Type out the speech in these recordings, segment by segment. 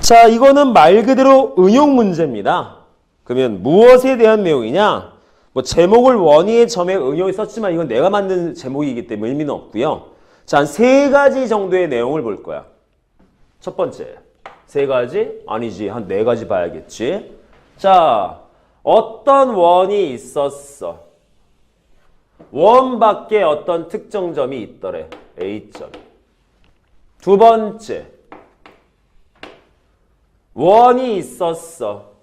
자, 이거는 말 그대로 응용 문제입니다. 그러면 무엇에 대한 내용이냐? 뭐 제목을 원위의 점에 응용해 썼지만 이건 내가 만든 제목이기 때문에 의미는 없고요. 자, 한 3가지 정도의 내용을 볼 거야. 첫 번째, 3가지? 아니지, 한 4가지 봐야겠지. 자, 어떤 원이 있었어. 원 밖에 어떤 특정점이 있더래. A점. 두 번째, 원이 있었어.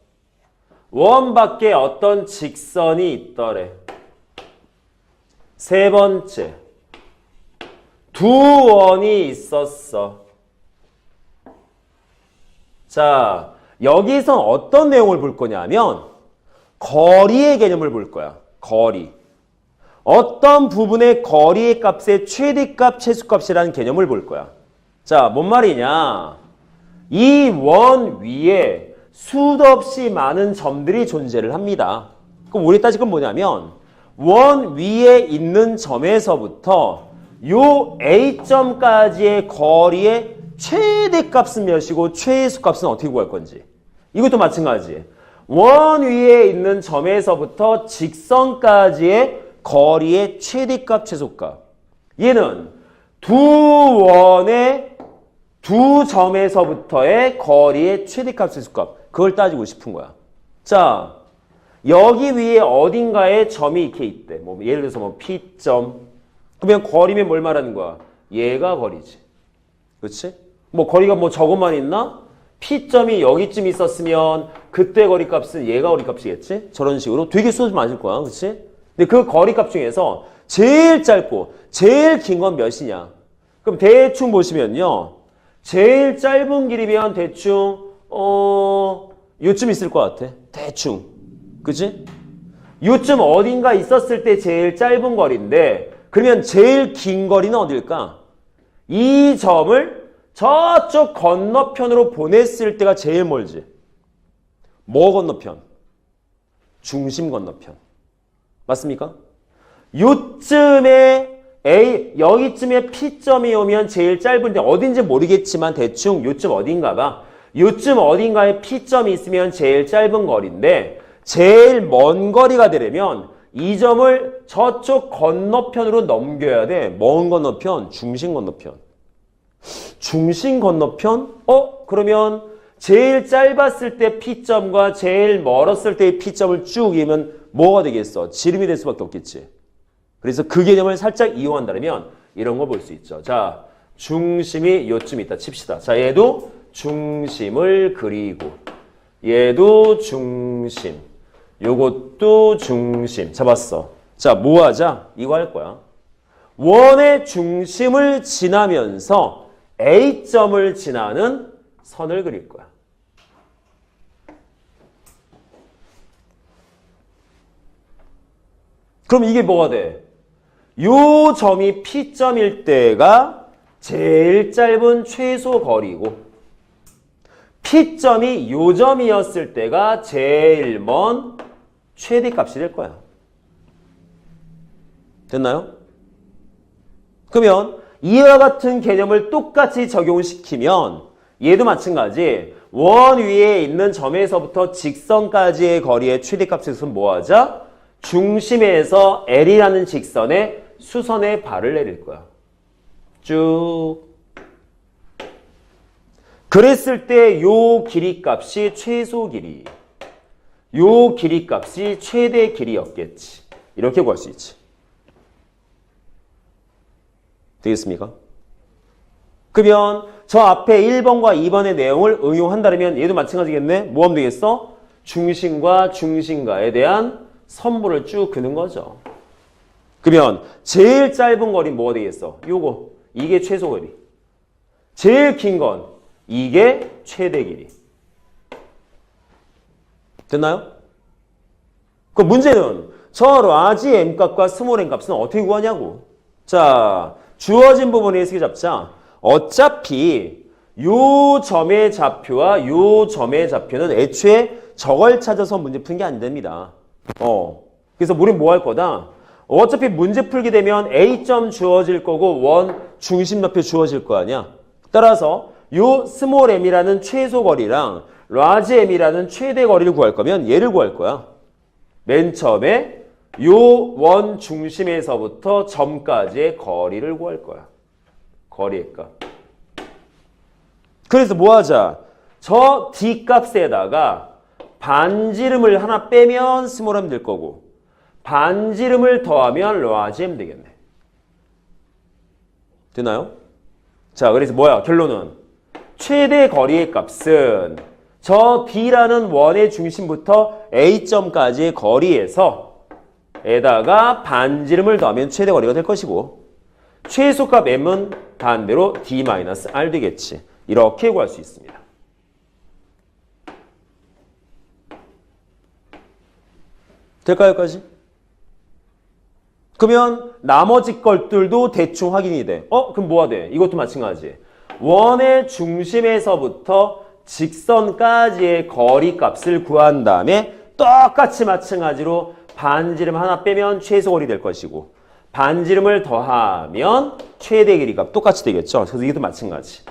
원 밖에 어떤 직선이 있더래. 세 번째, 두 원이 있었어. 자, 여기서 어떤 내용을 볼 거냐면 거리의 개념을 볼 거야. 거리. 어떤 부분의 거리의 값의 최대값, 최소값이라는 개념을 볼 거야. 자, 뭔 말이냐? 이 원 위에 수도 없이 많은 점들이 존재를 합니다. 그럼 우리 따질 건 뭐냐면 원 위에 있는 점에서부터 요 A점까지의 거리의 최대값은 몇이고 최소값은 어떻게 구할 건지. 이것도 마찬가지. 원 위에 있는 점에서부터 직선까지의 거리의 최대값, 최소값. 얘는 두 원의 두 점에서부터의 거리의 최대값, 최소값. 그걸 따지고 싶은 거야. 자, 여기 위에 어딘가에 점이 이렇게 있대. 뭐 예를 들어서 뭐 P점. 그러면 거리면 뭘 말하는 거야? 얘가 거리지. 그렇지? 뭐 거리가 뭐 저것만 있나? P점이 여기쯤 있었으면 그때 거리값은 얘가 거리값이겠지? 저런 식으로 되게 수도 맞을 거야. 그렇지? 근데 그 거리값 중에서 제일 짧고 제일 긴 건 몇이냐? 그럼 대충 보시면요. 제일 짧은 길이면 대충 요쯤 있을 것 같아. 대충. 그치? 요쯤 어딘가 있었을 때 제일 짧은 거리인데 그러면 제일 긴 거리는 어딜까? 이 점을 저쪽 건너편으로 보냈을 때가 제일 멀지. 뭐 건너편? 중심 건너편. 맞습니까? 요쯤에 여기쯤에 P점이 오면 제일 짧은데 어딘지 모르겠지만 대충 요쯤 어딘가 봐. 요쯤 어딘가에 P점이 있으면 제일 짧은 거리인데 제일 먼 거리가 되려면 이 점을 저쪽 건너편으로 넘겨야 돼. 먼 건너편, 중심 건너편. 중심 건너편? 그러면 제일 짧았을 때 P점과 제일 멀었을 때의 P점을 쭉 이으면 뭐가 되겠어? 지름이 될 수밖에 없겠지. 그래서 그 개념을 살짝 이용한다면 이런 거 볼 수 있죠. 자, 중심이 요쯤 있다 칩시다. 자, 얘도 중심을 그리고 얘도 중심, 요것도 중심 잡았어. 자, 뭐 하자? 이거 할 거야. 원의 중심을 지나면서 A점을 지나는 선을 그릴 거야. 그럼 이게 뭐가 돼? 요 점이 P점일 때가 제일 짧은 최소 거리고 P점이 요 점이었을 때가 제일 먼 최대값이 될 거야. 됐나요? 그러면 이와 같은 개념을 똑같이 적용시키면 얘도 마찬가지. 원 위에 있는 점에서부터 직선까지의 거리의 최대값에서 뭐 하자? 중심에서 L이라는 직선에 수선의 발을 내릴 거야. 쭉. 그랬을 때 요 길이 값이 최소 길이, 요 길이 값이 최대 길이였겠지. 이렇게 구할 수 있지. 되겠습니까? 그러면 저 앞에 1번과 2번의 내용을 응용한다면 얘도 마찬가지겠네. 뭐 하면 되겠어? 중심과 중심가에 대한 선분을 쭉 그는 거죠. 그러면 제일 짧은 거리 뭐가 되겠어? 요거. 이게 최소 거리. 제일 긴 건 이게 최대 길이. 됐나요? 그 문제는 저 라지 m값과 스몰 m값은 어떻게 구하냐고. 자, 주어진 부분에 어떻게 잡자. 어차피 요 점의 좌표와 요 점의 좌표는 애초에 저걸 찾아서 문제 푸는 게 안 됩니다. 그래서 우린 뭐 할 거다? 어차피 문제 풀게 되면 A점 주어질 거고 원 중심 좌표 주어질 거 아니야. 따라서 요 스몰 m이라는 최소 거리랑 라지 m이라는 최대 거리를 구할 거면 얘를 구할 거야. 맨 처음에 요 원 중심에서부터 점까지의 거리를 구할 거야. 거리의 값. 그래서 뭐 하자? 저 d 값에다가 반지름을 하나 빼면 스몰 m 될 거고 반지름을 더하면 라지 m 되겠네. 되나요? 자, 그래서 뭐야? 결론은 최대 거리의 값은 저 D라는 원의 중심부터 A점까지의 거리에서 에다가 반지름을 더하면 최대 거리가 될 것이고 최소값 M은 반대로 D-R 되겠지. 이렇게 구할 수 있습니다. 될까요, 여기까지? 그러면 나머지 것들도 대충 확인이 돼. 그럼 뭐가 돼? 이것도 마찬가지. 원의 중심에서부터 직선까지의 거리 값을 구한 다음에 똑같이 마찬가지로 반지름 하나 빼면 최소 거리 될 것이고 반지름을 더하면 최대 길이 값 똑같이 되겠죠. 그래서 이것도 마찬가지.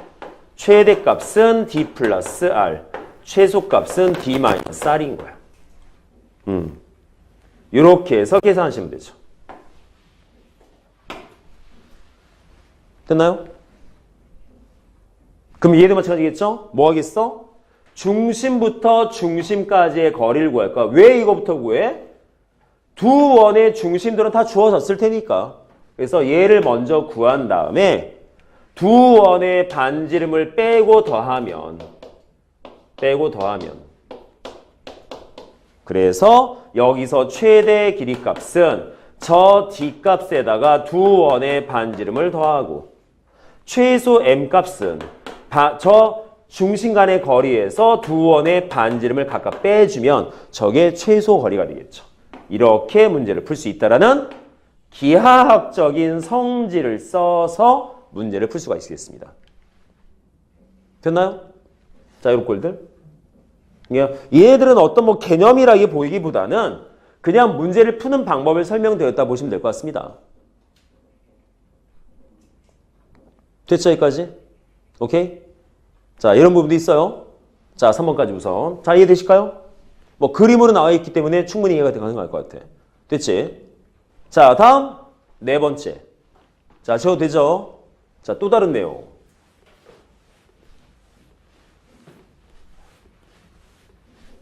최대 값은 D 플러스 R, 최소 값은 D 마이너스 R인 거야. 이렇게 해서 계산하시면 되죠. 됐나요? 그럼 얘도 마찬가지겠죠? 뭐 하겠어? 중심부터 중심까지의 거리를 구할 거야. 왜 이거부터 구해? 두 원의 중심들은 다 주어졌을 테니까. 그래서 얘를 먼저 구한 다음에 두 원의 반지름을 빼고 더하면 그래서 여기서 최대 길이 값은 저 D 값에다가 두 원의 반지름을 더하고 최소 M 값은 저 중심 간의 거리에서 두 원의 반지름을 각각 빼주면 저게 최소 거리가 되겠죠. 이렇게 문제를 풀 수 있다라는 기하학적인 성질을 써서 문제를 풀 수가 있겠습니다. 됐나요? 자, 이런 꼴들. 얘들은 어떤 뭐 개념이라기 보이기보다는 그냥 문제를 푸는 방법을 설명드렸다 보시면 될 것 같습니다. 됐죠, 여기까지? 오케이? 자, 이런 부분도 있어요. 자, 3번까지 우선. 자, 이해되실까요? 뭐 그림으로 나와 있기 때문에 충분히 이해가 가능할 것 같아. 됐지? 자, 다음 네 번째. 자, 적어도 되죠? 자, 또 다른 내용.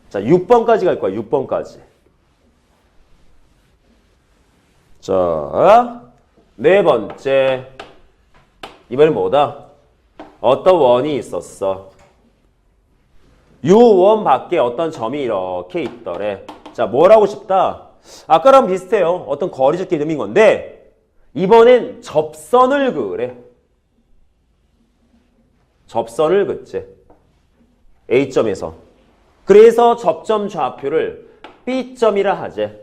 자, 6번까지 갈 거야. 6번까지. 자, 네 번째. 이번엔 뭐다? 어떤 원이 있었어. 요 원 밖에 어떤 점이 이렇게 있더래. 자, 뭘 하고 싶다? 아까랑 비슷해요. 어떤 거리적 개념인 건데 이번엔 접선을 그으래. 접선을 긋지. A점에서. 그래서 접점 좌표를 B점이라 하재.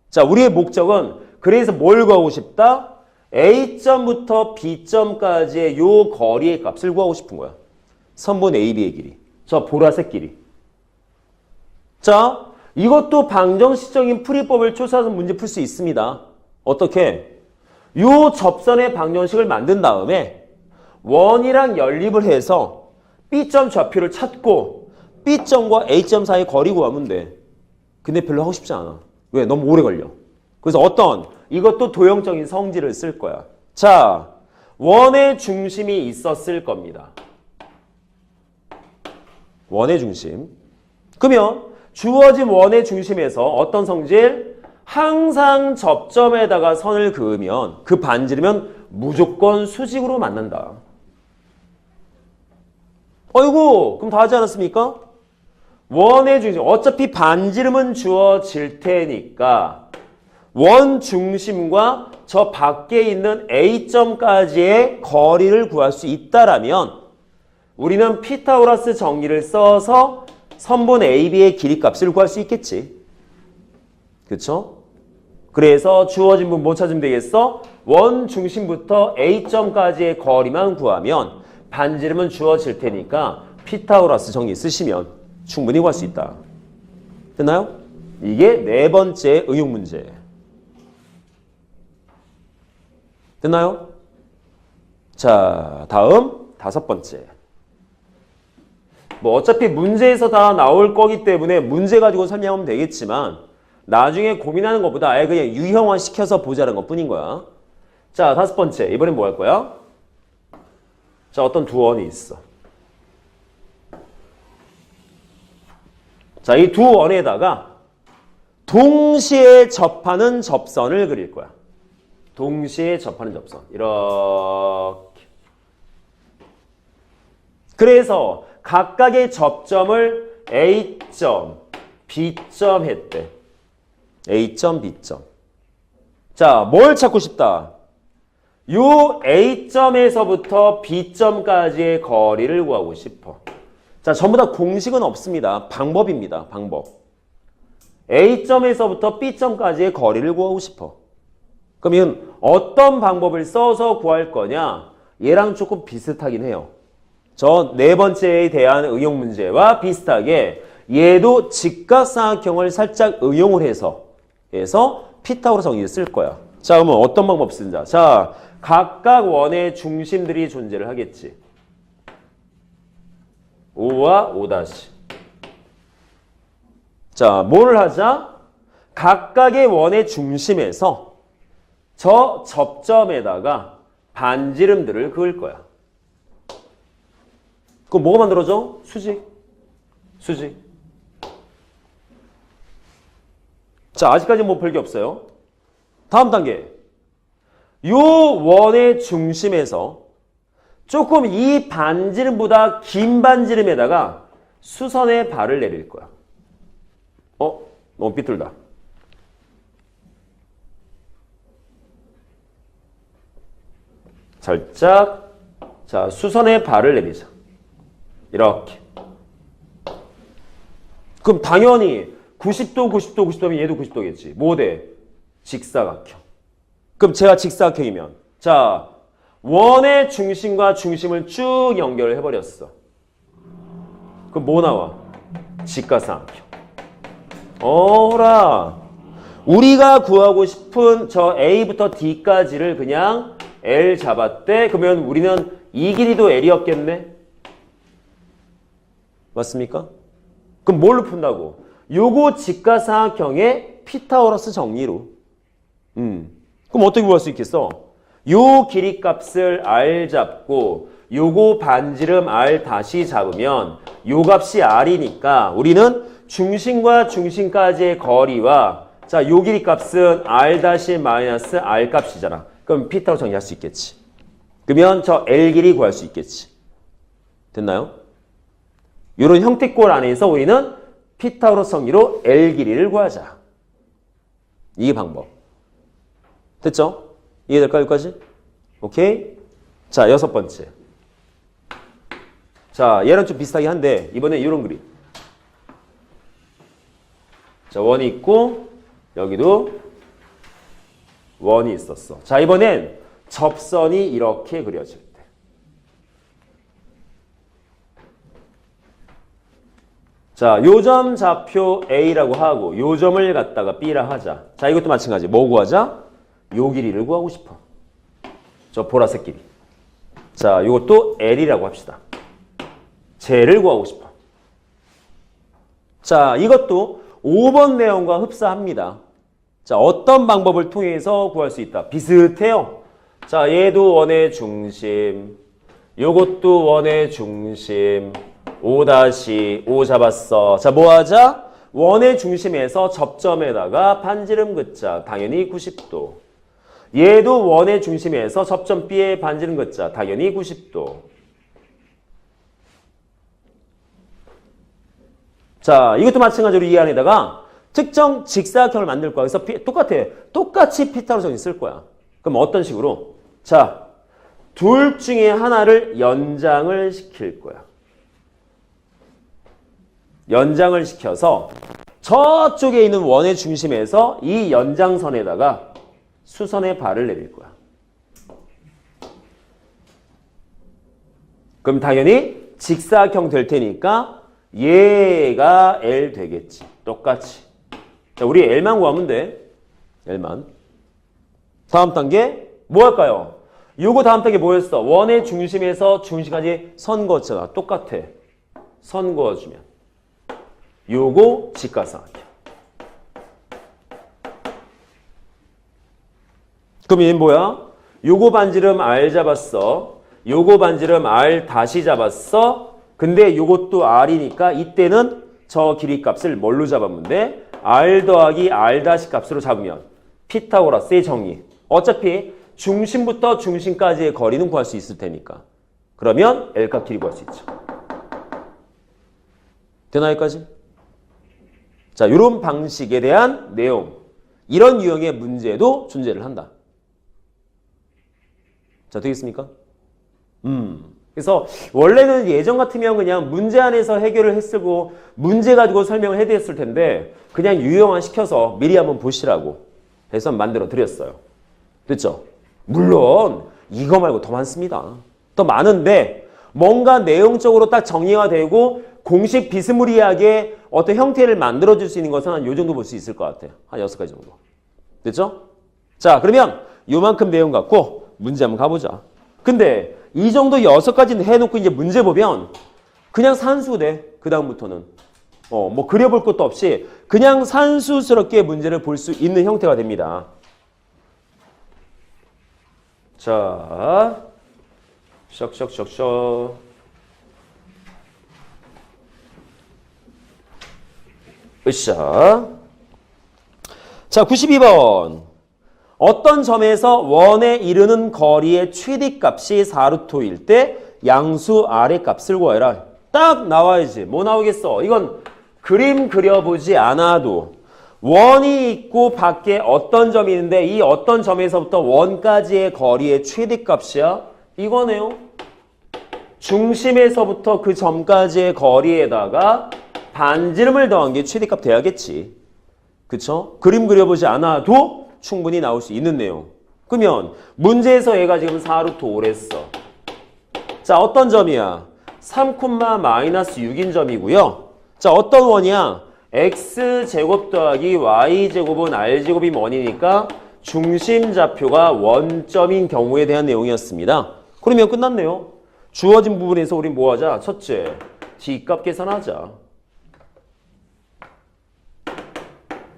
자, 우리의 목적은 그래서 뭘 구하고 싶다? A점부터 B점까지의 요 거리의 값을 구하고 싶은 거야. 선분 AB의 길이. 저 보라색 길이. 자, 이것도 방정식적인 풀이법을 조사해서 문제 풀 수 있습니다. 어떻게? 요 접선의 방정식을 만든 다음에 원이랑 연립을 해서 B점 좌표를 찾고 B점과 A점 사이 거리 구하면 돼. 근데 별로 하고 싶지 않아. 왜? 너무 오래 걸려. 그래서 이것도 도형적인 성질을 쓸 거야. 자, 원의 중심이 있었을 겁니다. 원의 중심. 그러면 주어진 원의 중심에서 어떤 성질? 항상 접점에다가 선을 그으면 그 반지르면 무조건 수직으로 만난다. 어이구, 그럼 다 하지 않았습니까? 원의 중심. 어차피 반지름은 주어질 테니까 원 중심과 저 밖에 있는 A점까지의 거리를 구할 수 있다라면 우리는 피타고라스 정리를 써서 선분 AB의 길이 값을 구할 수 있겠지. 그쵸? 그래서 주어진 분 뭐 찾으면 되겠어? 원 중심부터 A점까지의 거리만 구하면 반지름은 주어질 테니까 피타고라스 정리 쓰시면 충분히 구할 수 있다. 됐나요? 이게 네 번째 응용 문제. 됐나요? 자, 다음 다섯 번째. 뭐 어차피 문제에서 다 나올 거기 때문에 문제 가지고 설명하면 되겠지만 나중에 고민하는 것보다 아예 그냥 유형화 시켜서 보자는 것 뿐인 거야. 자, 다섯 번째. 이번엔 뭐 할 거야? 자, 어떤 두 원이 있어. 자, 이 두 원에다가 동시에 접하는 접선을 그릴 거야. 동시에 접하는 접선. 이렇게. 그래서 각각의 접점을 A점, B점 했대. A점, B점. 자, 뭘 찾고 싶다? 요 A점에서부터 B점까지의 거리를 구하고 싶어. 자, 전부 다 공식은 없습니다. 방법입니다. 방법. A점에서부터 B점까지의 거리를 구하고 싶어. 그러면 어떤 방법을 써서 구할 거냐? 얘랑 조금 비슷하긴 해요. 저 네 번째에 대한 응용 문제와 비슷하게 얘도 직각삼각형을 살짝 응용을 해서 피타고라스 정리를 쓸 거야. 자, 그러면 어떤 방법 쓴다? 자, 각각 원의 중심들이 존재를 하겠지. O와 O'. 자, 뭐를 하자? 각각의 원의 중심에서 저 접점에다가 반지름들을 그을 거야. 그럼 뭐가 만들어져? 수직. 수직. 자, 아직까지 뭐 별게 없어요. 다음 단계. 요 원의 중심에서 조금 이 반지름보다 긴 반지름에다가 수선의 발을 내릴 거야. 너무 삐뚤다. 살짝. 자, 수선의 발을 내리자. 이렇게. 그럼 당연히 90도, 90도, 90도면 얘도 90도겠지. 뭐 돼? 직사각형. 그럼 제가 직사각형이면 자, 원의 중심과 중심을 쭉 연결을 해버렸어. 그럼 뭐 나와? 직각삼각형. 어라. 우리가 구하고 싶은 저 A부터 D까지를 그냥 L 잡았대. 그러면 우리는 이 길이도 L이었겠네. 맞습니까? 그럼 뭘로 푼다고? 요거 직각삼각형의 피타고라스 정리로. 그럼 어떻게 구할 수 있겠어? 요 길이 값을 R 잡고 요거 반지름 R 다시 잡으면 요 값이 R이니까 우리는 중심과 중심까지의 거리와 자, 요 길이 값은 R 다시 마이너스 R 값이잖아. 그럼 피타고라스 정리할 수 있겠지. 그러면 저 L 길이 구할 수 있겠지. 됐나요? 요런 형태꼴 안에서 우리는 피타고라스 정리로 L 길이를 구하자. 이게 방법. 됐죠? 이해될까 여기까지? 오케이? 자, 여섯 번째. 자, 얘랑 좀 비슷하긴 한데 이번엔 이런 그림. 자, 원이 있고 여기도 원이 있었어. 자, 이번엔 접선이 이렇게 그려질 때. 자, 요점 좌표 A라고 하고 요점을 갖다가 B라 하자. 자, 이것도 마찬가지. 뭐 구하자? 요 길이를 구하고 싶어. 저 보라색 길이. 자, 요것도 L이라고 합시다. 쟤를 구하고 싶어. 자, 이것도 5번 내용과 흡사합니다. 자, 어떤 방법을 통해서 구할 수 있다? 비슷해요. 자, 얘도 원의 중심. 요것도 원의 중심. O' O 잡았어. 자, 뭐 하자? 원의 중심에서 접점에다가 반지름 긋자. 당연히 90도. 얘도 원의 중심에서 접점 B에 반지름 긋자. 당연히 90도. 자, 이것도 마찬가지로 이 안에다가 특정 직사각형을 만들 거야. 그래서 똑같아. 똑같이 피타고라스 정리 쓸 거야. 그럼 어떤 식으로? 자, 둘 중에 하나를 연장을 시킬 거야. 연장을 시켜서 저쪽에 있는 원의 중심에서 이 연장선에다가 수선의 발을 내릴 거야. 그럼 당연히 직사각형 될 테니까 얘가 L 되겠지. 똑같이. 자, 우리 L만 구하면 돼. L만. 다음 단계 뭐 할까요? 요거 다음 단계 뭐였어? 원의 중심에서 중심까지 선 거잖아. 똑같아. 선 그어주면 요거 직각삼각형. 그럼 얘는 뭐야? 요거 반지름 R 잡았어. 요거 반지름 R 다시 잡았어. 근데 요것도 R이니까 이때는 저 길이 값을 뭘로 잡으면 돼? R 더하기 R 다시 값으로 잡으면 피타고라스의 정리. 어차피 중심부터 중심까지의 거리는 구할 수 있을 테니까. 그러면 L값 길이 구할 수 있죠. 되나 여기까지? 자, 이런 방식에 대한 내용. 이런 유형의 문제도 존재를 한다. 자, 되겠습니까? 그래서 원래는 예전 같으면 그냥 문제 안에서 해결을 했고 문제 가지고 설명을 해드렸을 텐데 그냥 유형화 시켜서 미리 한번 보시라고 해서 만들어 드렸어요. 됐죠? 물론 이거 말고 더 많습니다. 더 많은데 뭔가 내용적으로 딱 정리가 되고 공식 비스무리하게 어떤 형태를 만들어줄 수 있는 것은 한 요 정도 볼 수 있을 것 같아요. 한 6가지 정도. 됐죠? 자, 그러면 요만큼 내용 갖고 문제 한번 가보자. 근데 이 정도 6가지는 해놓고 이제 문제 보면 그냥 산수 돼. 그 다음부터는. 뭐 그려볼 것도 없이 그냥 산수스럽게 문제를 볼 수 있는 형태가 됩니다. 자, 샥샥샥샥. 으쌰. 자, 92번. 어떤 점에서 원에 이르는 거리의 최대값이 4루토일 때 양수 R의 값을 구해라. 딱 나와야지. 뭐 나오겠어? 이건 그림 그려보지 않아도 원이 있고 밖에 어떤 점이 있는데 이 어떤 점에서부터 원까지의 거리의 최대값이야? 이거네요. 중심에서부터 그 점까지의 거리에다가 반지름을 더한 게 최대값 돼야겠지. 그쵸? 그림 그려보지 않아도 충분히 나올 수 있는 내용. 그러면 문제에서 얘가 지금 4루트 5랬어. 자, 어떤 점이야? 3,-6인 점이고요. 자, 어떤 원이야? x제곱 더하기 y제곱은 r제곱이 원이니까 중심좌표가 원점인 경우에 대한 내용이었습니다. 그러면 끝났네요. 주어진 부분에서 우리 뭐 하자? 첫째, D값 계산하자.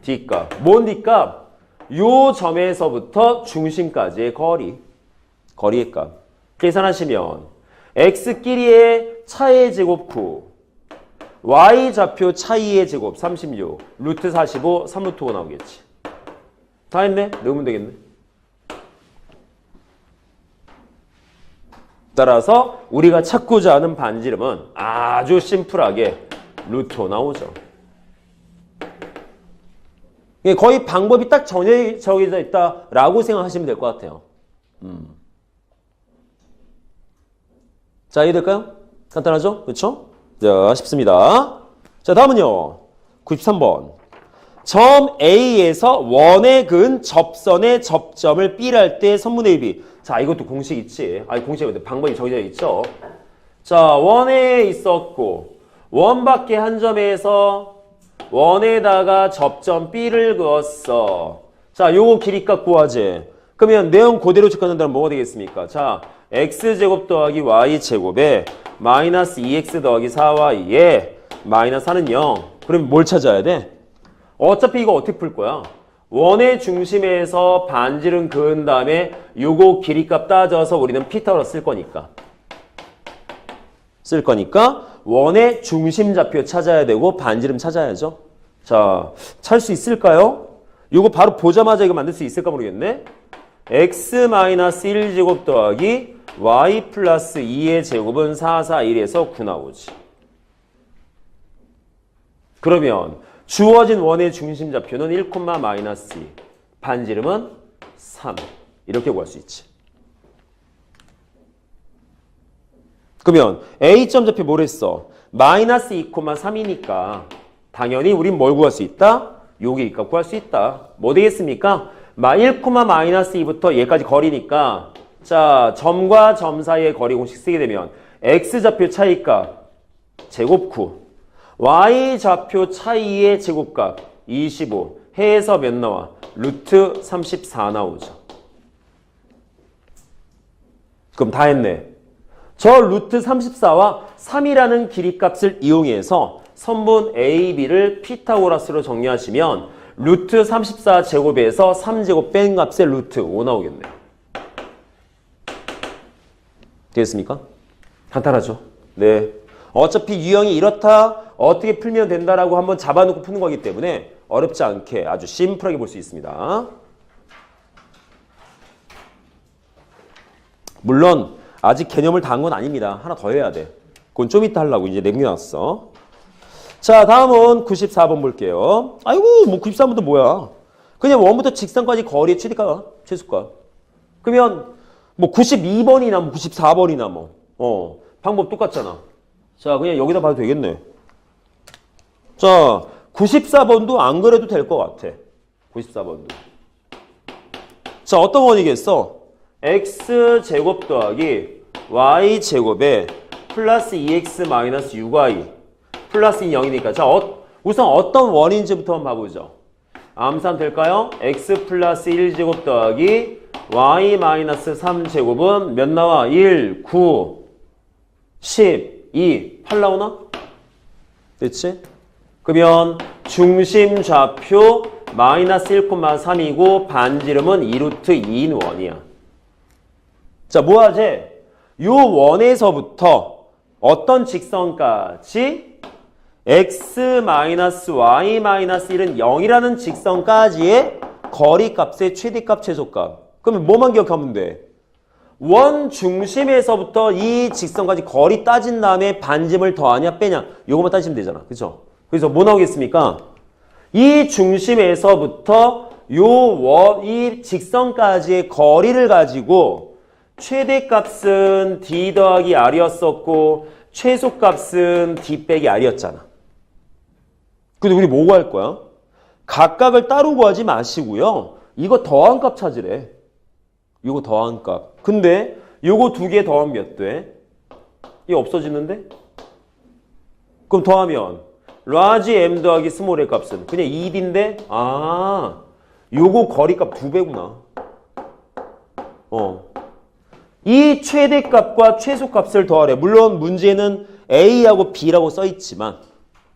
D값. 뭔 D값? 요 점에서부터 중심까지의 거리의 값. 계산하시면 x끼리의 차의 제곱 9, y좌표 차이의 제곱 36, 루트 45, 3루트 5 나오겠지. 다 했네? 넣으면 되겠네. 따라서 우리가 찾고자 하는 반지름은 아주 심플하게 루트 5 나오죠. 거의 방법이 딱 정해져 있다라고 생각하시면 될 것 같아요. 자, 이해될까요? 간단하죠? 그렇죠? 자, 쉽습니다. 자, 다음은요. 93번. 점 A에서 원에 그은 접선의 접점을 B를 할 때 선분의 1비. 자, 이것도 공식 있지. 아니, 공식이 아닌데 방법이 정해져 있죠. 자, 원에 있었고 원 밖에 한 점에서 원에다가 접점 B를 그었어. 자, 요거 길이값 구하지. 그러면 내용 그대로 측하는다면 뭐가 되겠습니까? 자, x제곱 더하기 y제곱에 마이너스 2x 더하기 4y에 마이너스 4는 0. 그럼 뭘 찾아야 돼? 어차피 이거 어떻게 풀 거야? 원의 중심에서 반지름 그은 다음에 요거 길이값 따져서 우리는 피타고라스 쓸 거니까 원의 중심좌표 찾아야 되고 반지름 찾아야죠. 자, 찾을 수 있을까요? 요거 바로 보자마자 이거 만들 수 있을까 모르겠네. x-1제곱 더하기 y 플러스 2의 제곱은 4, 4, 1에서 9 나오지. 그러면 주어진 원의 중심좌표는 1, 마이너스 2. 반지름은 3. 이렇게 구할 수 있지. 그러면 A점 좌표 뭐랬어? 마이너스 2, 3이니까 당연히 우린 뭘 구할 수 있다? 요게 이 값 구할 수 있다. 뭐 되겠습니까? 1, 마이너스 2부터 얘까지 거리니까 자, 점과 점 사이의 거리 공식 쓰게 되면 X좌표 차이값 제곱 9 Y좌표 차이의 제곱값 25 해서 몇 나와? 루트 34 나오죠. 그럼 다 했네. 저 루트 34와 3이라는 길이값을 이용해서 선분 A, B를 피타고라스로 정리하시면 루트 34제곱에서 3제곱 뺀 값의 루트 5 나오겠네요. 되겠습니까? 간단하죠? 네. 어차피 유형이 이렇다, 어떻게 풀면 된다라고 한번 잡아놓고 푸는 거기 때문에 어렵지 않게 아주 심플하게 볼 수 있습니다. 물론 아직 개념을 다 한 건 아닙니다. 하나 더 해야 돼. 그건 좀 이따 하려고 이제 남겨놨어. 자, 다음은 94번 볼게요. 아이고, 뭐 94번도 뭐야. 그냥 원부터 직선까지 거리의 최대값, 최소값. 그러면 뭐 92번이나 뭐 94번이나 뭐 방법 똑같잖아. 자, 그냥 여기다 봐도 되겠네. 자, 94번도 안 그래도 될 것 같아. 94번도. 자, 어떤 원이겠어? x제곱 더하기 y제곱에 플러스 2x 마이너스 6y 플러스 0이니까. 자, 우선 어떤 원인지부터 한번 봐보죠. 암산 될까요? x 플러스 1제곱 더하기 y 마이너스 3제곱은 몇 나와? 1, 9, 12, 8 나오나? 됐지? 그러면 중심 좌표 마이너스 1,3이고 반지름은 2루트 2인 원이야. 자, 뭐하지? 요 원에서부터 어떤 직선까지 x-y-1은 0이라는 직선까지의 거리값의 최대값, 최소값. 그러면 뭐만 기억하면 돼? 원 중심에서부터 이 직선까지 거리 따진 다음에 반지름을 더하냐 빼냐 요것만 따지면 되잖아. 그죠? 그래서 뭐 나오겠습니까? 이 중심에서부터 이 직선까지의 거리를 가지고 최대값은 d 더하기 r이었었고 최소값은 d 빼기 r이었잖아. 근데 우리 뭐 구할 거야? 각각을 따로 구하지 마시고요. 이거 더한 값 찾으래. 이거 더한 값. 근데 요거 두 개 더하면 몇 돼? 이거 없어지는데? 그럼 더하면 라지 m 더하기 스몰의 값은 그냥 2D인데 요거 거리값 2배구나. 이 최대값과 최소값을 더하래. 물론 문제는 A하고 B라고 써있지만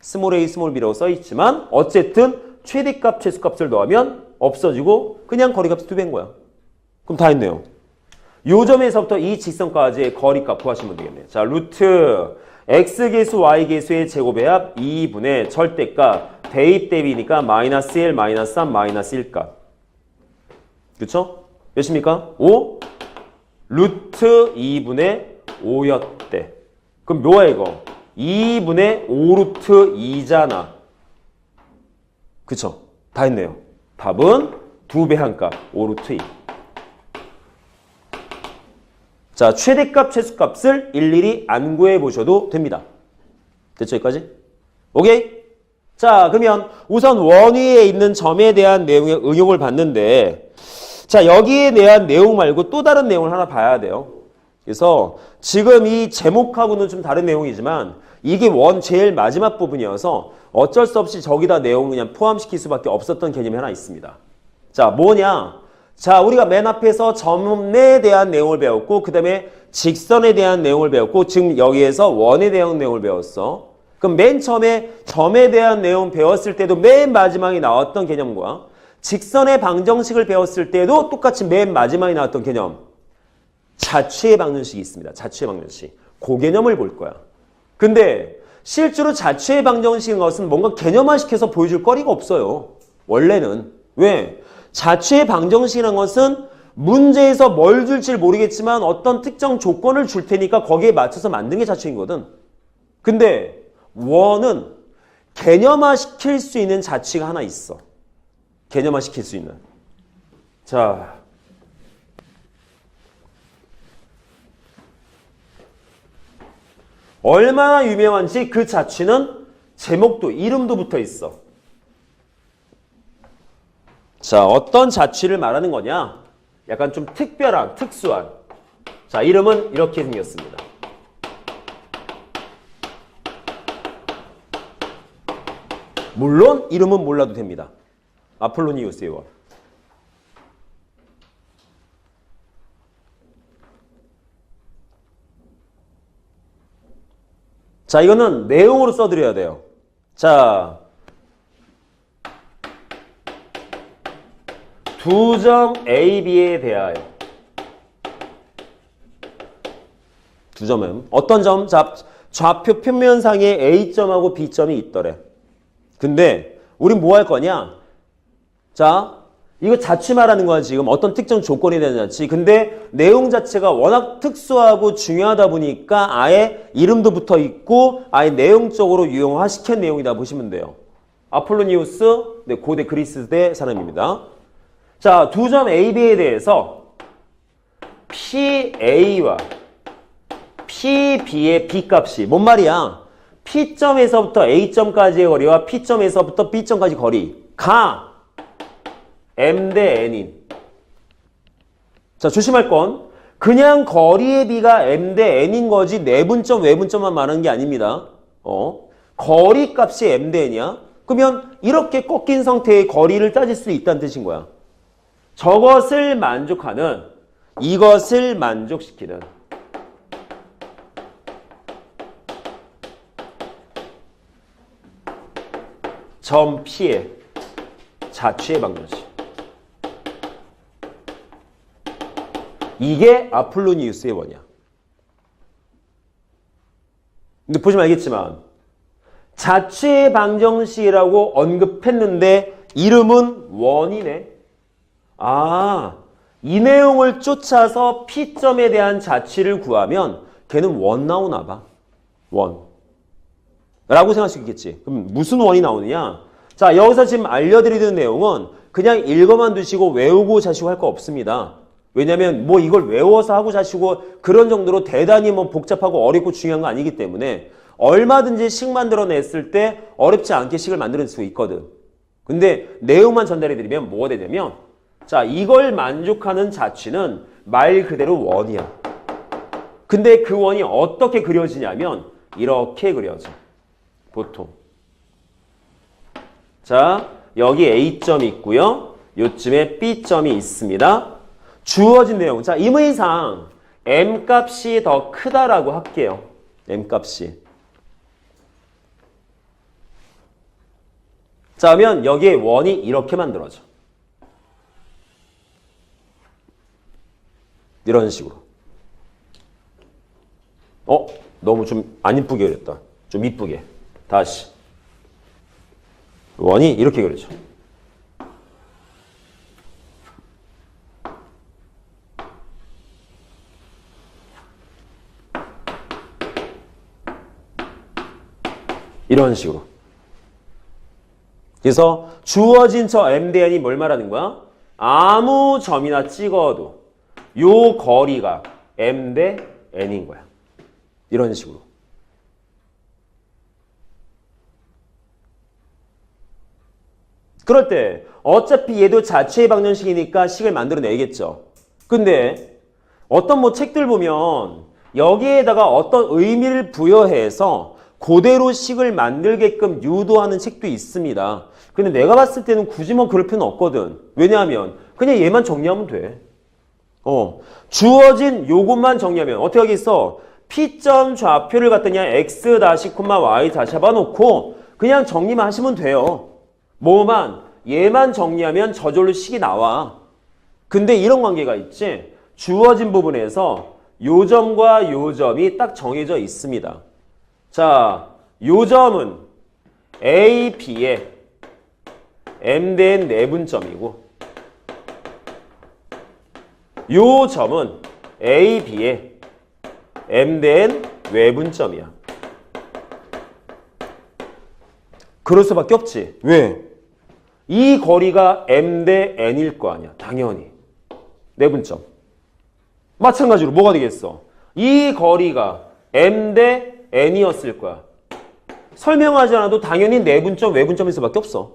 스몰 A, 스몰 B라고 써있지만 어쨌든 최대값, 최소값을 더하면 없어지고 그냥 거리값이 2배인 거야. 그럼 다 했네요. 요 점에서부터 이 직선까지의 거리값 구하시면 되겠네요. 자, 루트 x계수, y계수의 제곱의 합 2분의 절대값 대입 대비니까 마이너스 1, 마이너스 3, 마이너스 1값. 그쵸? 몇입니까? 5? 루트 2분의 5였대. 그럼 뭐야 이거? 2분의 5루트 2잖아. 그쵸? 다 했네요. 답은 2배 한 값, 5루트 2. 자, 최대값, 최소값을 일일이 안 구해보셔도 됩니다. 됐죠, 여기까지? 오케이? 자, 그러면 우선 원위에 있는 점에 대한 내용의 응용을 봤는데 자, 여기에 대한 내용 말고 또 다른 내용을 하나 봐야 돼요. 그래서 지금 이 제목하고는 좀 다른 내용이지만 이게 원 제일 마지막 부분이어서 어쩔 수 없이 저기다 내용을 그냥 포함시킬 수밖에 없었던 개념이 하나 있습니다. 자, 뭐냐? 자, 우리가 맨 앞에서 점에 대한 내용을 배웠고 그 다음에 직선에 대한 내용을 배웠고 지금 여기에서 원에 대한 내용을 배웠어. 그럼 맨 처음에 점에 대한 내용 배웠을 때도 맨 마지막에 나왔던 개념과 직선의 방정식을 배웠을 때도 똑같이 맨 마지막에 나왔던 개념. 자취의 방정식이 있습니다. 자취의 방정식. 그 개념을 볼 거야. 근데 실제로 자취의 방정식인 것은 뭔가 개념화시켜서 보여줄 거리가 없어요. 원래는. 왜? 자취의 방정식이라는 것은 문제에서 뭘 줄지 모르겠지만 어떤 특정 조건을 줄 테니까 거기에 맞춰서 만든 게 자취이거든. 근데 원은 개념화시킬 수 있는 자취가 하나 있어. 개념화시킬 수 있는. 자, 얼마나 유명한지 그 자취는 제목도 이름도 붙어 있어. 자, 어떤 자취를 말하는 거냐? 약간 좀 특별한, 특수한. 자, 이름은 이렇게 생겼습니다. 물론 이름은 몰라도 됩니다. 아폴로니우스의 원. 자, 이거는 내용으로 써드려야 돼요. 자, 두 점 A, B에 대하여 두 점은 어떤 점? 자, 좌표 평면상에 A점하고 B점이 있더래. 근데 우린 뭐 할 거냐? 자, 이거 자취 말하는 거야 지금. 어떤 특정 조건에 대한 자취. 근데 내용 자체가 워낙 특수하고 중요하다 보니까 아예 이름도 붙어 있고 아예 내용적으로 유형화시킨 내용이다 보시면 돼요. 아폴로니우스, 네, 고대 그리스대 사람입니다. 자, 두 점 A, B에 대해서 PA와 PB의 B값이 뭔 말이야? P점에서부터 A점까지의 거리와 P점에서부터 B점까지 거리가 M 대 N인. 자, 조심할 건 그냥 거리의 B가 M 대 N인 거지 내분점, 외분점만 말하는 게 아닙니다. 거리 값이 M 대 N이야? 그러면 이렇게 꺾인 상태의 거리를 따질 수 있다는 뜻인 거야. 저것을 만족하는, 이것을 만족시키는 점 P의 자취의 방정식. 이게 아폴로니우스의 원이야. 근데 보시면 알겠지만 자취의 방정식이라고 언급했는데 이름은 원이네. 아, 이 내용을 쫓아서 P점에 대한 자취를 구하면 걔는 원 나오나 봐. 원. 라고 생각할 수 있겠지. 그럼 무슨 원이 나오느냐? 자, 여기서 지금 알려드리는 내용은 그냥 읽어만 두시고 외우고 자시고 할 거 없습니다. 왜냐면 뭐 이걸 외워서 하고 자시고 그런 정도로 대단히 뭐 복잡하고 어렵고 중요한 거 아니기 때문에 얼마든지 식 만들어냈을 때 어렵지 않게 식을 만들 수 있거든. 근데 내용만 전달해드리면 뭐가 되냐면 자, 이걸 만족하는 자취는 말 그대로 원이야. 근데 그 원이 어떻게 그려지냐면 이렇게 그려져. 보통. 자, 여기 A점이 있고요. 요쯤에 B점이 있습니다. 주어진 내용. 자, 임의상 M값이 더 크다라고 할게요. M값이. 자, 그러면 여기에 원이 이렇게 만들어져. 이런 식으로. 너무 좀 안 이쁘게 그렸다. 좀 이쁘게. 다시. 원이 이렇게 그려져. 이런 식으로. 그래서 주어진 저 M 대 N이 뭘 말하는 거야? 아무 점이나 찍어도 요 거리가 M 대 N인 거야. 이런 식으로. 그럴 때 어차피 얘도 자체의 방정식이니까 식을 만들어내겠죠. 근데 어떤 뭐 책들 보면 여기에다가 어떤 의미를 부여해서 그대로 식을 만들게끔 유도하는 책도 있습니다. 근데 내가 봤을 때는 굳이 뭐 그럴 필요는 없거든. 왜냐하면 그냥 얘만 정리하면 돼. 주어진 요것만 정리하면 어떻게 하겠어? P점 좌표를 갖다냐 x 다시 콤마 y 다시 잡아놓고 그냥 정리만 하시면 돼요. 뭐만 얘만 정리하면 저절로 식이 나와. 근데 이런 관계가 있지. 주어진 부분에서 요 점과 요 점이 딱 정해져 있습니다. 자, 요 점은 A, B의 M 대 N 내분점이고 요 점은 A, B의 M 대 N 외분점이야. 그럴 수밖에 없지. 왜? 이 거리가 M 대 N일 거 아니야. 당연히. 내분점. 마찬가지로 뭐가 되겠어? 이 거리가 M 대 N이었을 거야. 설명하지 않아도 당연히 내분점, 외분점일 수밖에 없어.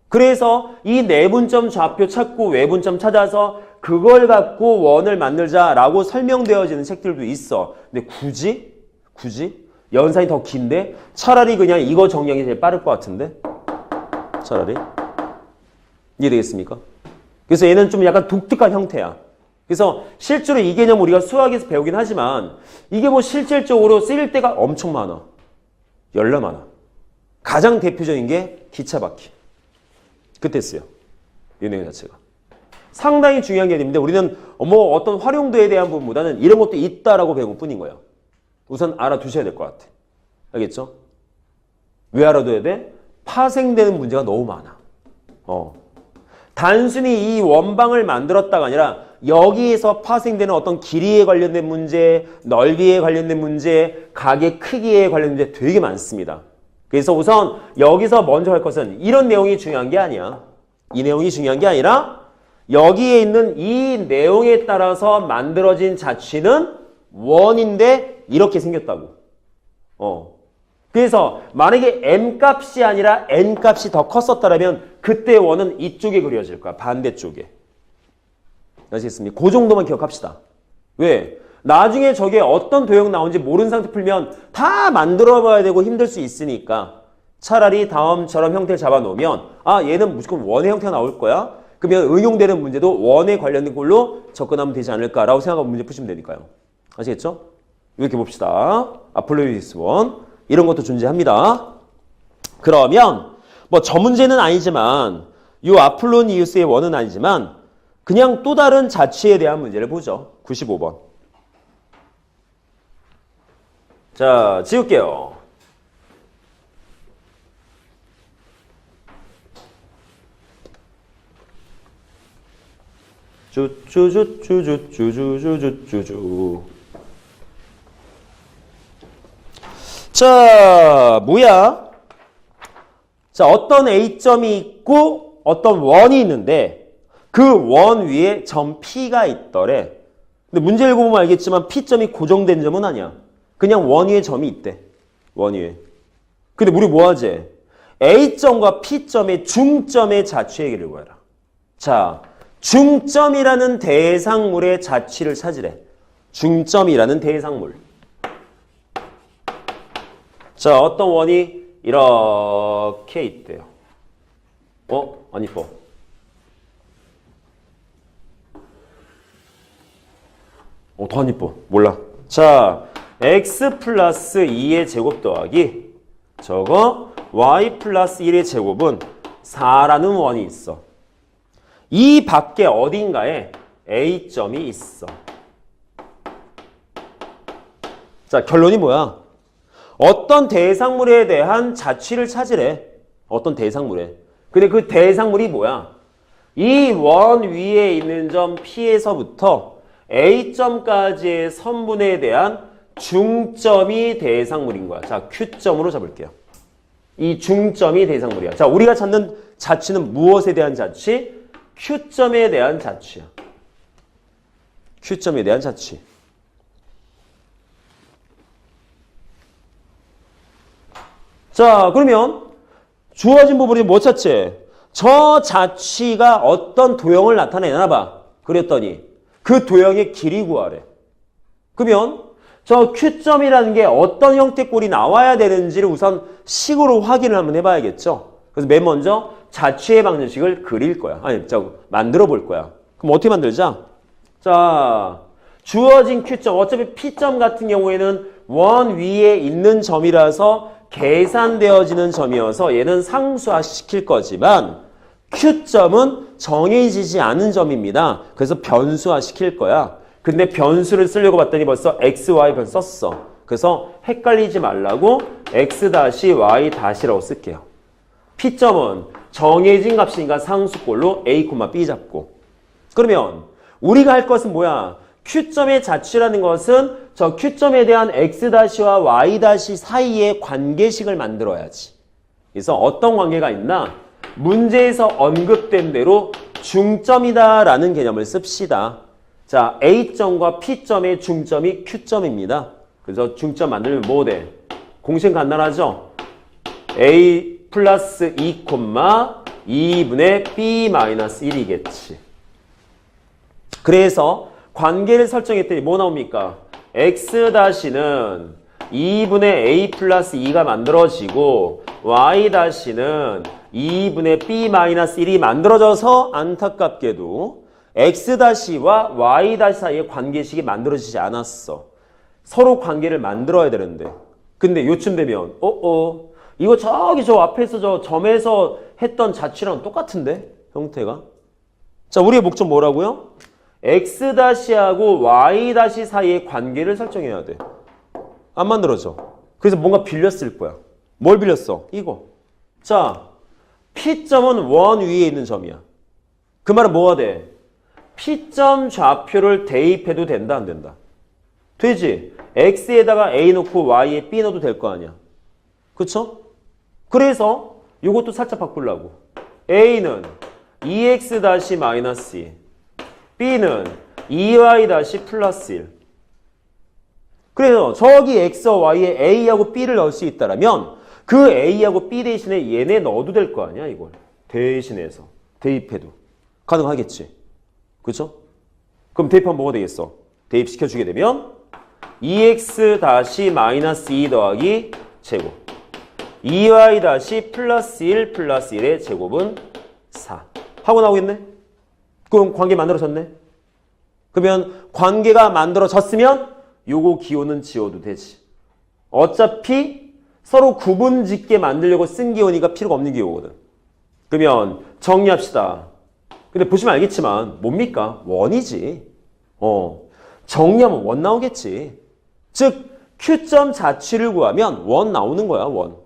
그래서 이 내분점 좌표 찾고 외분점 찾아서 그걸 갖고 원을 만들자라고 설명되어지는 책들도 있어. 근데 굳이? 연산이 더 긴데? 차라리 그냥 이거 정리하는 게 제일 빠를 것 같은데? 차라리? 이해되겠습니까? 그래서 얘는 좀 약간 독특한 형태야. 그래서 실제로 이 개념 우리가 수학에서 배우긴 하지만 이게 뭐 실질적으로 쓰일 때가 엄청 많아. 열나 많아. 가장 대표적인 게 기차 바퀴. 그때 써요. 이 내용 자체가. 상당히 중요한 개념인데 우리는 뭐 어떤 활용도에 대한 부분보다는 이런 것도 있다라고 배운 뿐인 거예요. 우선 알아두셔야 될 것 같아. 알겠죠? 왜 알아둬야 돼? 파생되는 문제가 너무 많아. 단순히 이 원방을 만들었다가 아니라 여기에서 파생되는 어떤 길이에 관련된 문제, 넓이에 관련된 문제, 각의 크기에 관련된 문제 되게 많습니다. 그래서 우선 여기서 먼저 할 것은 이런 내용이 중요한 게 아니야. 이 내용이 중요한 게 아니라 여기에 있는 이 내용에 따라서 만들어진 자취는 원인데 이렇게 생겼다고. 그래서 만약에 m값이 아니라 n값이 더 컸었다면 그때 원은 이쪽에 그려질 거야. 반대쪽에. 아시겠습니까? 그 정도만 기억합시다. 왜? 나중에 저게 어떤 도형 나오는지 모르는 상태 풀면 다 만들어 봐야 되고 힘들 수 있으니까 차라리 다음처럼 형태를 잡아놓으면 얘는 무조건 원의 형태가 나올 거야. 그러면 응용되는 문제도 원에 관련된 걸로 접근하면 되지 않을까라고 생각하고 문제 푸시면 되니까요. 아시겠죠? 이렇게 봅시다. 아폴로이디스 원. 이런 것도 존재합니다. 그러면 뭐 저 문제는 아니지만 이 아폴로니우스의 원은 아니지만 그냥 또 다른 자취에 대한 문제를 보죠. 95번. 자, 지울게요. 쭈쭈쭈쭈쭈쭈쭈쭈쭈. 자, 뭐야? 자, 어떤 A점이 있고 어떤 원이 있는데 그 원 위에 점 P가 있더래. 근데 문제 읽어보면 알겠지만 P점이 고정된 점은 아니야. 그냥 원 위에 점이 있대. 원 위에. 근데 우리 뭐 하지? A점과 P점의 중점의 자취의 길을 구해라. 자, 중점이라는 대상물의 자취를 찾으래. 중점이라는 대상물. 자, 어떤 원이 이렇게 있대요. 안 이뻐. 더 안 이뻐. 몰라. 자, x 플러스 2의 제곱 더하기 저거 y 플러스 1의 제곱은 4라는 원이 있어. 이 밖에 어딘가에 A점이 있어. 자, 결론이 뭐야? 어떤 대상물에 대한 자취를 찾으래. 어떤 대상물에. 근데 그 대상물이 뭐야? 이 원 위에 있는 점 P에서부터 A점까지의 선분에 대한 중점이 대상물인 거야. 자, Q점으로 잡을게요. 이 중점이 대상물이야. 자, 우리가 찾는 자취는 무엇에 대한 자취? Q점에 대한 자취야. Q점에 대한 자취. 자, 그러면 주어진 부분이 뭐 찾지? 저 자취가 어떤 도형을 나타내나 봐. 그랬더니 그 도형의 길이 구하래. 그러면 저 Q점이라는 게 어떤 형태 꼴이 나와야 되는지를 우선 식으로 확인을 한번 해봐야겠죠. 그래서 맨 먼저 자취의 방정식을 그릴 거야. 만들어 볼 거야. 그럼 어떻게 만들자? 자, 주어진 Q점, 어차피 P점 같은 경우에는 원 위에 있는 점이라서 계산되어지는 점이어서 얘는 상수화시킬 거지만 Q점은 정해지지 않은 점입니다. 그래서 변수화시킬 거야. 근데 변수를 쓰려고 봤더니 벌써 x, y 변수 썼어. 그래서 헷갈리지 말라고 x-y-라고 쓸게요. P점은 정해진 값이니까 상수꼴로 a, b 잡고. 그러면 우리가 할 것은 뭐야? Q점의 자취라는 것은 저 Q점에 대한 x-와 y- 사이의 관계식을 만들어야지. 그래서 어떤 관계가 있나? 문제에서 언급된 대로 중점이다라는 개념을 씁시다. 자, A점과 P점의 중점이 Q점입니다. 그래서 중점 만들면 뭐 돼? 공식 간단하죠? A 플러스 2, 2분의 B 마이너스 1이겠지. 그래서 관계를 설정했더니 뭐 나옵니까? X-는 2분의 A 플러스 2가 만들어지고 Y-는 2분의 B 마이너스 1이 만들어져서 안타깝게도 X-와 Y- 사이에 관계식이 만들어지지 않았어. 서로 관계를 만들어야 되는데. 근데 요쯤 되면 이거 저기 저 앞에서 저 점에서 했던 자취랑 똑같은데? 형태가. 자, 우리의 목적 뭐라고요? X-하고 Y- 사이의 관계를 설정해야 돼. 안 만들어져. 그래서 뭔가 빌렸을 거야. 뭘 빌렸어? 이거. 자, P점은 원 위에 있는 점이야. 그 말은 뭐가 돼? P점 좌표를 대입해도 된다, 안 된다? 되지. X에다가 A 넣고 Y에 B 넣어도 될 거 아니야. 그쵸? 그래서 이것도 살짝 바꾸려고. A는 2X--2, B는 2Y- 플러스 1. 그래서 저기 X와 Y에 A하고 B를 넣을 수 있다면 그 A하고 B 대신에 얘네 넣어도 될 거 아니야, 이걸. 대신해서. 대입해도. 가능하겠지. 그렇죠? 그럼 대입하면 뭐가 되겠어? 대입시켜주게 되면 2x--2 더하기 제곱 2y- 플러스 1 플러스 1의 제곱은 4 하고 나오겠네? 그럼 관계 만들어졌네? 그러면 관계가 만들어졌으면 요거 기호는 지워도 되지. 어차피 서로 구분짓게 만들려고 쓴 기호니까 필요가 없는 기호거든. 그러면 정리합시다. 근데 보시면 알겠지만 뭡니까? 원이지. 정리하면 원 나오겠지. 즉 Q점 자취를 구하면 원 나오는 거야, 원.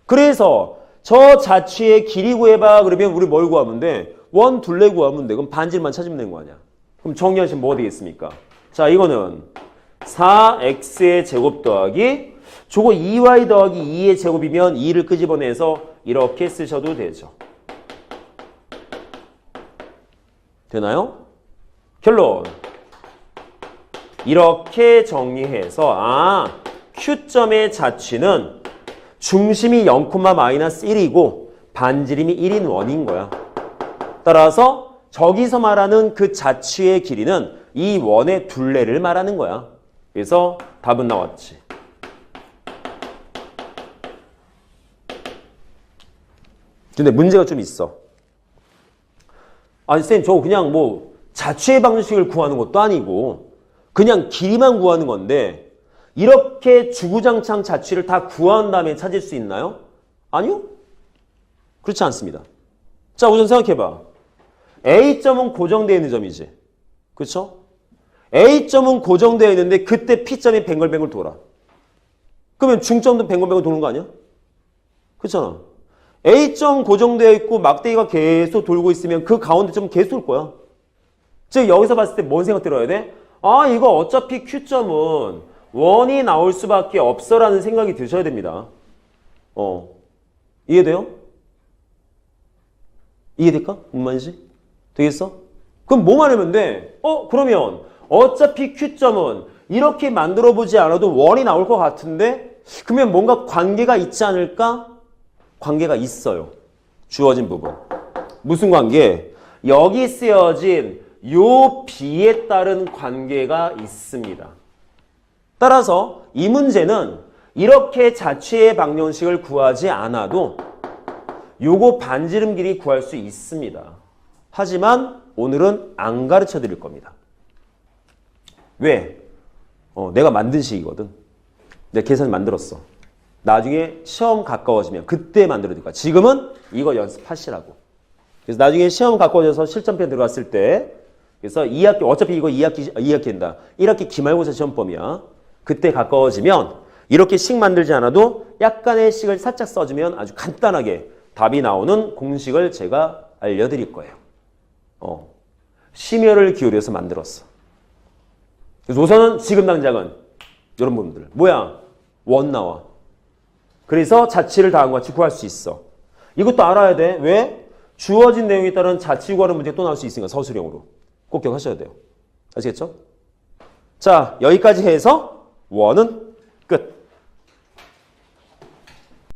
그래서 저 자취의 길이 구해봐 그러면 우리 뭘 구하면 돼? 원 둘레 구하면 돼. 그럼 반지름만 찾으면 되는 거 아니야. 그럼 정리하시면 뭐가 되겠습니까? 자, 이거는 4x의 제곱 더하기 저거 2y 더하기 2의 제곱이면 2를 끄집어내서 이렇게 쓰셔도 되죠. 되나요? 결론. 이렇게 정리해서 Q점의 자취는 중심이 0,-1이고 반지름이 1인 원인 거야. 따라서 저기서 말하는 그 자취의 길이는 이 원의 둘레를 말하는 거야. 그래서 답은 나왔지. 근데 문제가 좀 있어. 아니 쌤, 저 그냥 뭐 자취의 방식을 구하는 것도 아니고 그냥 길이만 구하는 건데 이렇게 주구장창 자취를 다 구한 다음에 찾을 수 있나요? 아니요. 그렇지 않습니다. 자, 우선 생각해봐. A점은 고정되어 있는 점이지. 그렇죠? A점은 고정되어 있는데 그때 P점이 뱅글뱅글 돌아. 그러면 중점도 뱅글뱅글 도는 거 아니야? 그렇잖아. A점 고정되어 있고 막대기가 계속 돌고 있으면 그 가운데 점 계속 돌 거야. 즉 여기서 봤을 때 뭔 생각 들어야 돼? 이거 어차피 Q점은 원이 나올 수밖에 없어 라는 생각이 드셔야 됩니다. 이해돼요? 이해될까? 뭔 말인지? 되겠어? 그럼 뭐만 하면 돼? 그러면 어차피 Q점은 이렇게 만들어보지 않아도 원이 나올 것 같은데 그러면 뭔가 관계가 있지 않을까? 관계가 있어요. 주어진 부분. 무슨 관계? 여기 쓰여진 요 B에 따른 관계가 있습니다. 따라서 이 문제는 이렇게 자취의 방정식을 구하지 않아도 요거 반지름 길이 구할 수 있습니다. 하지만 오늘은 안 가르쳐 드릴 겁니다. 왜? 내가 만든 식이거든. 내가 계산 만들었어. 나중에 시험 가까워지면 그때 만들어 드릴 거야. 지금은 이거 연습하시라고. 그래서 나중에 시험 가까워져서 실전편 들어갔을 때 그래서 2학기 어차피 이거 2학기인다. 1학기 기말고사 시험범이야. 그때 가까워지면 이렇게 식 만들지 않아도 약간의 식을 살짝 써주면 아주 간단하게 답이 나오는 공식을 제가 알려드릴 거예요. 심혈을 기울여서 만들었어. 그래서 우선은 지금 당장은 이런 부분들. 뭐야? 원 나와. 그래서 자취를 다음과 같이 구할 수 있어. 이것도 알아야 돼. 왜? 주어진 내용에 따른 자취 구하는 문제 또 나올 수 있으니까 서술형으로. 꼭 기억하셔야 돼요. 아시겠죠? 자, 여기까지 해서 원은